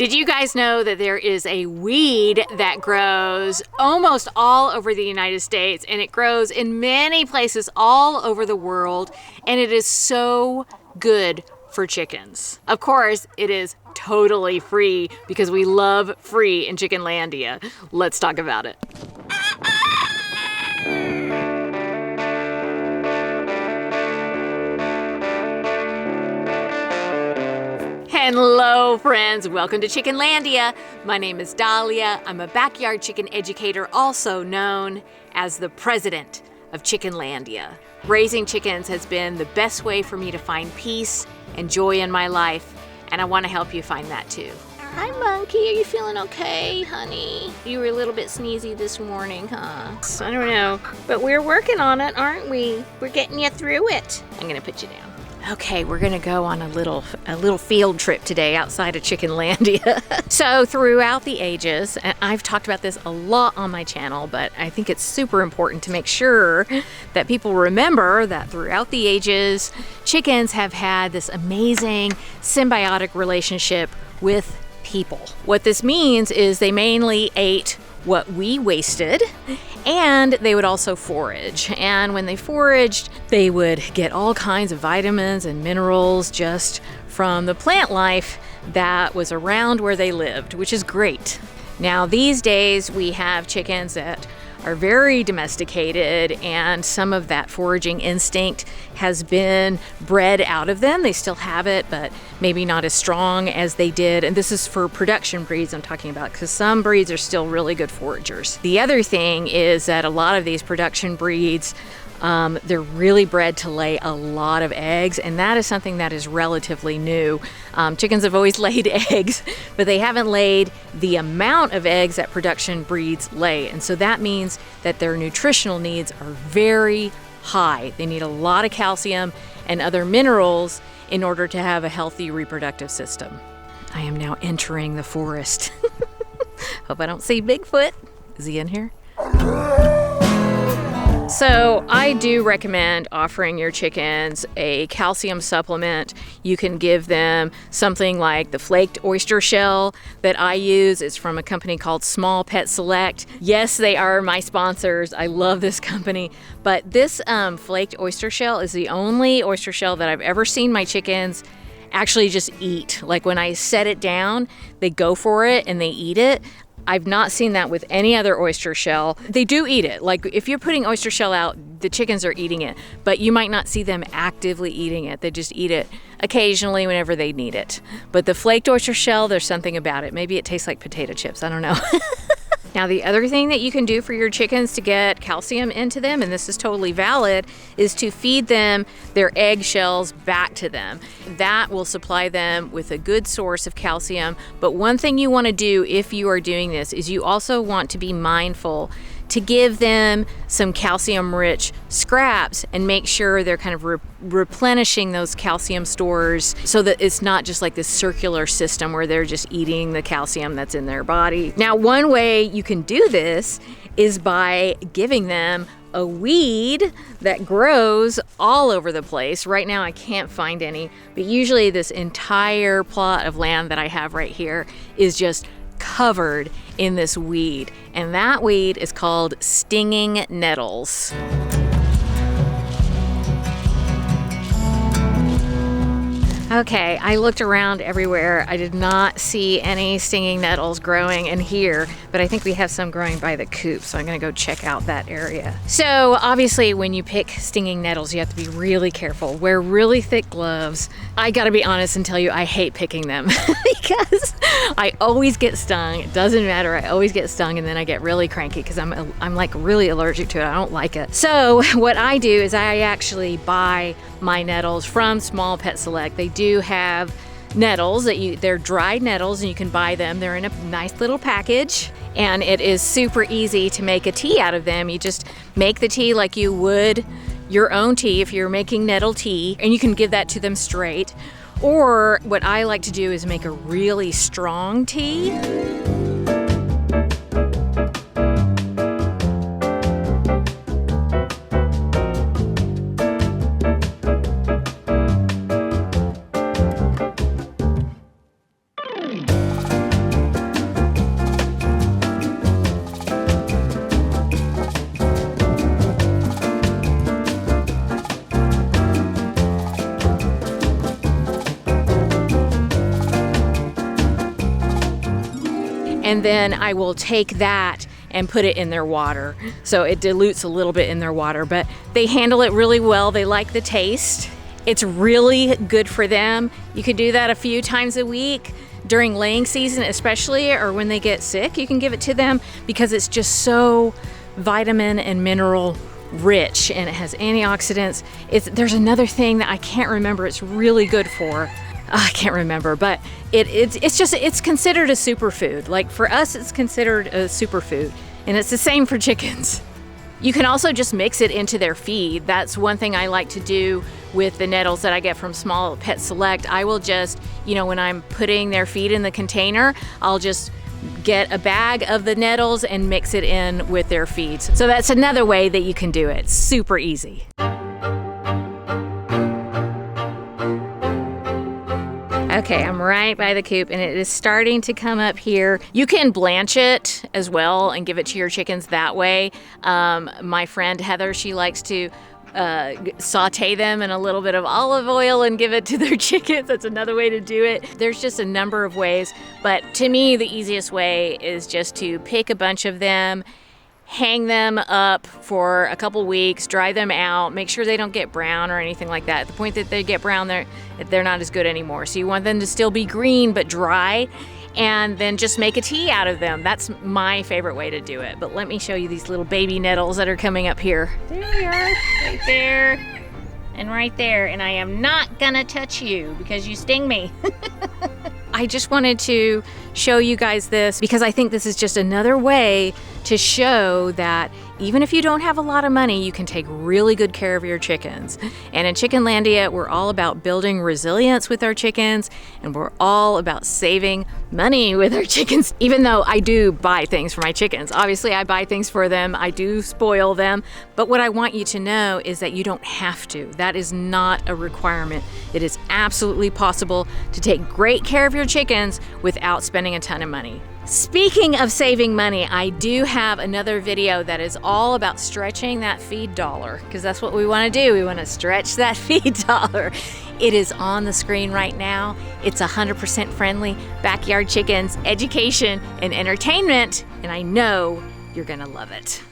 Did you guys know that there is a weed that grows almost all over the United States, and it grows in many places all over the world, and it is so good for chickens? Of course, it is totally free because we love free in Chickenlandia. Let's talk about it. Hello friends, welcome to Chickenlandia. My name is Dahlia. I'm a backyard chicken educator, also known as the president of Chickenlandia. Raising chickens has been the best way for me to find peace and joy in my life, and I want to help you find that too. Hi Monkey, are you feeling okay, honey? You were a little bit sneezy this morning, huh? I don't know, but we're working on it, aren't we? We're getting you through it. I'm gonna put you down. Okay, we're gonna go on a little field trip today outside of Chickenlandia. So throughout the ages, and I've talked about this a lot on my channel, but I think it's super important to make sure that people remember that throughout the ages, chickens have had this amazing symbiotic relationship with people. What this means is they mainly ate what we wasted, and they would also forage. And when they foraged, they would get all kinds of vitamins and minerals just from the plant life that was around where they lived, which is great. Now these days we have chickens that are very domesticated, and some of that foraging instinct has been bred out of them. They still have it, but maybe not as strong as they did. And this is for production breeds I'm talking about, because some breeds are still really good foragers. The other thing is that a lot of these production breeds, they're really bred to lay a lot of eggs, and that is something that is relatively new. Chickens have always laid eggs, but they haven't laid the amount of eggs that production breeds lay. And so that means that their nutritional needs are very high. They need a lot of calcium and other minerals in order to have a healthy reproductive system. I am now entering the forest. Hope I don't see Bigfoot. Is he in here? So I do recommend offering your chickens a calcium supplement. You can give them something like the flaked oyster shell that I use. It's from a company called Small Pet Select. Yes, they are my sponsors. I love this company. But this flaked oyster shell is the only oyster shell that I've ever seen my chickens actually just eat. Like when I set it down, they go for it and they eat it. I've not seen that with any other oyster shell. They do eat it. Like if you're putting oyster shell out, the chickens are eating it, but you might not see them actively eating it. They just eat it occasionally whenever they need it. But the flaked oyster shell, there's something about it. Maybe it tastes like potato chips. I don't know. Now, the other thing that you can do for your chickens to get calcium into them, and this is totally valid, is to feed them their eggshells back to them. That will supply them with a good source of calcium. But one thing you want to do if you are doing this is you also want to be mindful to give them some calcium-rich scraps and make sure they're kind of replenishing those calcium stores so that it's not just like this circular system where they're just eating the calcium that's in their body. Now, one way you can do this is by giving them a weed that grows all over the place. Right now I can't find any, but usually this entire plot of land that I have right here is just covered in this weed, and that weed is called stinging nettles. Okay, I looked around everywhere. I did not see any stinging nettles growing in here, but I think we have some growing by the coop, so I'm gonna go check out that area. So obviously when you pick stinging nettles, you have to be really careful. Wear really thick gloves. I gotta be honest and tell you, I hate picking them because I always get stung. It doesn't matter, I always get stung, and then I get really cranky because I'm like really allergic to it. I don't like it. So what I do is I actually buy my nettles from Small Pet Select. They do have nettles they're dried nettles, and you can buy them. They're in a nice little package, and it is super easy to make a tea out of them. You just make the tea like you would your own tea if you're making nettle tea, and you can give that to them straight. Or what I like to do is make a really strong tea. and then I will take that and put it in their water. So it dilutes a little bit in their water, but they handle it really well. They like the taste. It's really good for them. You could do that a few times a week during laying season especially, or when they get sick. You can give it to them because it's just so vitamin and mineral rich, and it has antioxidants. There's another thing that I can't remember it's really good for. I can't remember, but it's considered a superfood. Like for us, it's considered a superfood, and it's the same for chickens. You can also just mix it into their feed. That's one thing I like to do with the nettles that I get from Small Pet Select. I will just, when I'm putting their feed in the container, I'll just get a bag of the nettles and mix it in with their feeds. So that's another way that you can do it. Super easy. Okay, I'm right by the coop and it is starting to come up here. You can blanch it as well and give it to your chickens that way. My friend Heather, she likes to saute them in a little bit of olive oil and give it to their chickens. That's another way to do it. There's just a number of ways, but to me the easiest way is just to pick a bunch of them, hang them up for a couple weeks, dry them out, make sure they don't get brown or anything like that. At the point that they get brown, they're not as good anymore. So you want them to still be green but dry, and then just make a tea out of them. That's my favorite way to do it. But let me show you these little baby nettles that are coming up here. There they are, right there and right there. And I am not gonna touch you because you sting me. I just wanted to show you guys this because I think this is just another way to show that even if you don't have a lot of money, you can take really good care of your chickens. And in Chickenlandia, we're all about building resilience with our chickens, and we're all about saving money with our chickens. Even though I do buy things for my chickens. Obviously, I buy things for them. I do spoil them. But what I want you to know is that you don't have to. That is not a requirement. It is absolutely possible to take great care of your chickens without spending a ton of money. Speaking of saving money, I do have another video that is all about stretching that feed dollar, because that's what we want to do. We want to stretch that feed dollar. It is on the screen right now. It's 100% friendly backyard chickens, education, and entertainment, and I know you're gonna love it.